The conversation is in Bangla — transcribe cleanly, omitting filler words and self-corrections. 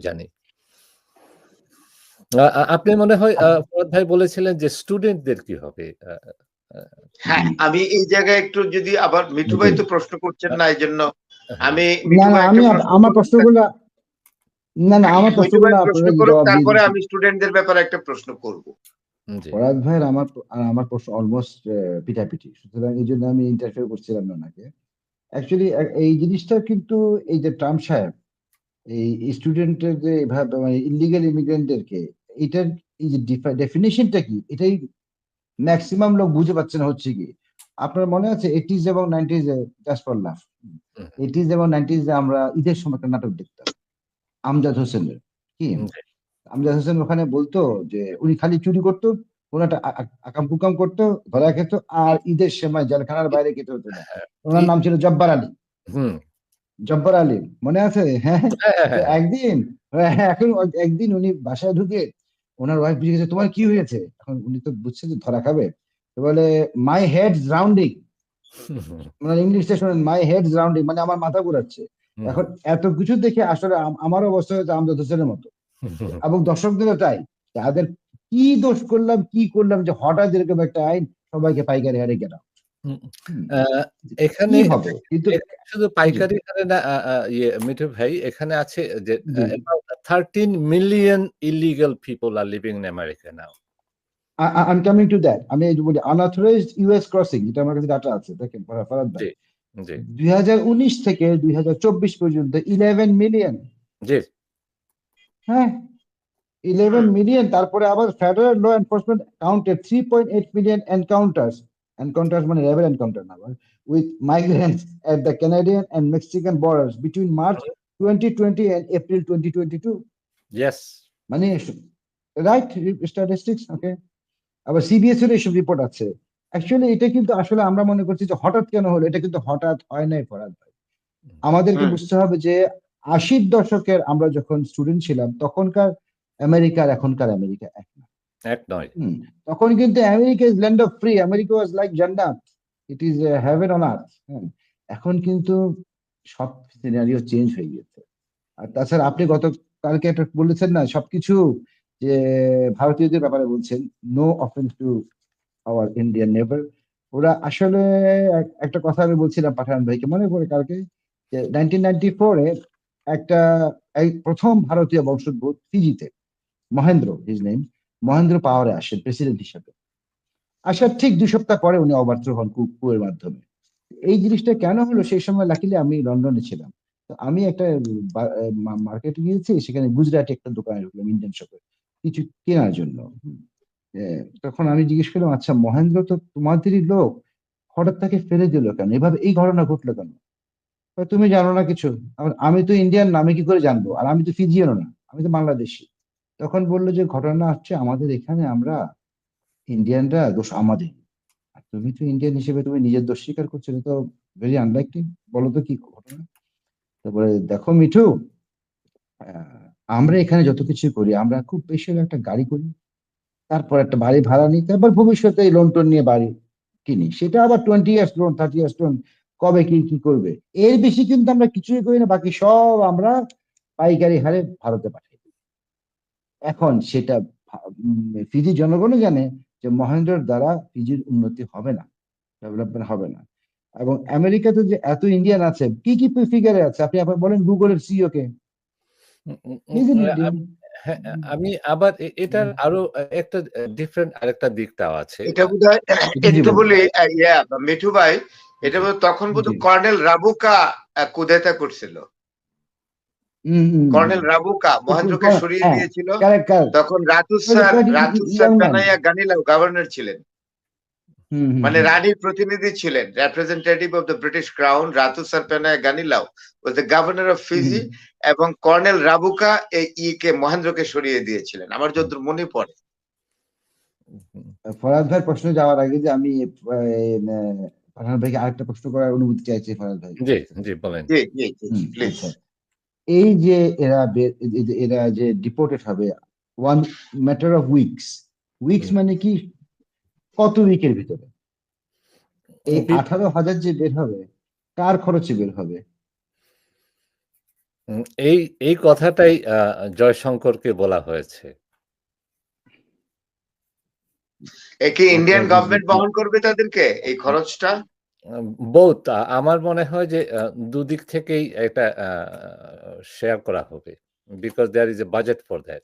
জানি। আপনি মনে হয় ফুয়াদ ভাই বলেছিলেন যে স্টুডেন্টদের কি হবে? হ্যাঁ, আমি এই জায়গায় একটু যদি আবার মিঠু ভাই তো প্রশ্ন করছেন না, এই জন্য আমি না না আমি আমার প্রশ্নগুলো আমার মিঠু ভাই প্রশ্নগুলো প্রশ্ন আপনারা করুক, জবাব দিয়ে তারপরে দিচ্ছেন। আমি স্টুডেন্টদের ব্যাপারে একটা প্রশ্ন করব। ফরাদ ভাইয়ের আমার প্রশ্ন অলমোস্ট পিটাপিটি, সুতরাং এই জন্য আমি ইন্টারফেয়ার করছিলাম না ওনাকে। অ্যাকচুয়ালি এই জিনিসটা কিন্তু এই যে ট্রাম্প সাহেব এই স্টুডেন্টের যে এভাবে মানে ইলিগাল ইমিগ্রেন্টদেরকে, এটার এই যে ডেফিনেশনটা কি, এটাই ম্যাক্সিমাম লোক বুঝে পাচ্ছে না। হচ্ছে কি, আপনার মনে আছে 80s এবং 90s জাস্ট ফর লাফ, 80s এবং 90s আমরা ঈদের সময় একটা নাটক দেখতাম আমজাদ হোসেনের, কি আমজাদ হোসেন ওখানে বলতো যে উনি খালি চুরি করতো, কোন একটা আকাম কুকাম করতো, ধরা খেত, আর ঈদের সময় জেলখানার বাইরে খেতে হতো না। ওনার নাম ছিল জব্বার আলী। জব্বার আলী মনে আছে? হ্যাঁ। তো একদিন এখন একদিন উনি বাসায় ঢুকে ওনার ওয়াইফ বুঝে গেছে তোমার কি হয়েছে, এখন উনি তো বুঝছে যে ধরা খাবে, তো বলে মাই হেড রাউন্ডিং, মানে ইংলিশটা শোনেন, মাই হেড রাউন্ডিং মানে আমার মাথা ঘুরাচ্ছে। এখন এত কিছু দেখে আসলে আমার অবস্থা হয়েছে আমজাদ হোসেনের মতো, এবং দর্শকদেরও তাই, তাদের কি দোষ করলাম কি করলাম যে হঠাৎ এরকম একটা আইন সবাইকে পাইকারি হারে গেলাম। এখানে হবে কিন্তু শুধু পাইকারি হারে না, মিঠু ভাই, এখানে আছে যে 13 million illegal people are living in America now. I'm coming to that. আমি এই যে বলি আনঅথরাইজড ইউএস ক্রসিং, এটা আমার কাছে ডাটা আছে, দেখেন ফরাদ ভাই, 2019 থেকে 2024 পর্যন্ত 11 মিলিয়ন। জি হ্যাঁ, 11 মিলিয়ন। তারপরে আবার federal law enforcement counted 3.8 million encounters মানে রেবেল এনকাউন্টার না, with migrants at the Canadian and Mexican borders between March 2020 and April 2022. Yes. মানে রাইট স্ট্যাটিস্টিক্স, ওকে। আবার সিবিএস এর এইসব রিপোর্ট আছে। অ্যাকচুয়ালি এটা কিন্তু আসলে আমরা মনে করছি যে হঠাৎ কেন হলো, এটা কিন্তু হঠাৎ হয় নাই ফরাদ ভাই। আমাদেরকে বুঝতে হবে যে 80-র দশকের আমরা যখন স্টুডেন্ট ছিলাম তখনকার আমেরিকা আর এখনকার আমেরিকা এক নয়। তখন কিন্তু America is land of free, America was like জান্নাত, it is heaven on earth. এখন কিন্তু সব সিনারিও চেঞ্জ হয়ে গেছে। আর তাছাড়া আপনি গতকালকে একটা বলেছেন না সবকিছু, যে ভারতীয়দের ব্যাপারে বলছেন, no offence to our Indian neighbour, ওরা আসলে একটা কথা আমি বলছিলাম পাঠান ভাইকে, মনে পড়ে কালকে, যে 1994-এ একটা প্রথম ভারতীয় বংশোদ্ভূত ফিজিতে, মহেন্দ্র হিজ নেম, মহেন্দ্র পাওয়ারে আসেন প্রেসিডেন্ট হিসেবে। আসার ঠিক 2 সপ্তাহ পরে উনি অবার্থ হন কুয়ের মাধ্যমে। এই জিনিসটা কেন হলো, সেই সময় লাকিলি আমি লন্ডনে ছিলাম, তো আমি একটা মার্কেটে গিয়েছি, সেখানে গুজরাটি একটা দোকানে ঢুকলাম ইন্ডিয়ান শপে কিছু কেনার জন্য। তখন আমি জিজ্ঞেস করলাম, আচ্ছা মহেন্দ্র তো তোমাদেরই লোক, হঠাৎ তাকে ফেলে দিল কেন, এভাবে এই ঘটনা ঘটলো কেন? তুমি জানো না কিছু? আমি তো ইন্ডিয়ান না, আমি কি করে জানবো, আর আমি তো ফিজিয়ানও না, আমি তো বাংলাদেশি। তখন বললো যে ঘটনা হচ্ছে আমাদের এখানে আমরা ইন্ডিয়ানরা, দোষ আমাদের, আর তুমি তো ইন্ডিয়ান হিসেবে তুমি নিজের দোষ স্বীকার করছো, এটা তো ভেরি আনলাইকলি, বলো তো কি ঘটনা। তারপরে দেখো মিঠু, আমরা এখানে যত কিছু করি, আমরা খুব বেশি হলে একটা গাড়ি করি, তারপর একটা বাড়ি ভাড়া নিই, তারপর ভবিষ্যতে লোন টোন নিয়ে বাড়ি কিনি, সেটা আবার 20 ইয়ার্স লোন, 30 ইয়ার্স লোন, কবে কি করবে, এর বেশি কিন্তু আমরা কিছুই করি না, বাকি সব আমরা পাইকারি হারে ভারতে পাঠাই। এখন সেটা ফিজি জনগণও জানে যে মহেন্দ্রর দ্বারা ফিজির উন্নতি হবে না, ডেভেলপমেন্ট হবে না। এবং আমেরিকাতে যে এত ইন্ডিয়ান আছে, কি ফিগারে আছে আপনি আপনার বলেন, গুগলের সিইও কে? আমি আবার এটার আরো একটা ডিফারেন্ট আরেকটা দিকটাও আছে। এটা বোধহয় একটু বলি মিঠু ভাই, এটা তখন বোধহয় কর্নেল রাবুকা কুদেতা করছিল। কর্নেল রাবুকা মহেন্দ্রকে সরিয়ে দিয়েছিল, তখন রাতুসার পেনাইয়া গানিলাও গভর্নর ছিলেন, মানে রানীর প্রতিনিধি ছিলেন, representative of the British crown. Ratu Sir Penaia Ganilau was the governor of Fiji, এবং কর্নেল রাবুকা কে মহেন্দ্রকে সরিয়ে দিয়েছিলেন, আমার যতদূর মনে পড়ে। ফরাদ ভাই প্রশ্ন যাওয়ার আগে যে আমি পাঠান ভাইকে আরেকটা প্রশ্ন করার অনুমতি চাইছি ফরাদ ভাই। জি জি বলেন। জি জি জি প্লিজ। এই যে এরা যে ডিপোর্টেড হবে, ওয়ান ম্যাটার অফ উইকস মানে কি, কত উইকের ভিতরে এই 18,000 যে বের হবে, কার খরচে বের হবে? এই এই কথাটাই জয়শঙ্করকে বলা হয়েছে। কি ইন্ডিয়ান গভর্নমেন্ট বহন করবে তাদেরকে এই খরচটা? বোথ আমার মনে হয় যে দুদিক থেকেই এটা শেয়ার করা হবে। Because there is a budget for that.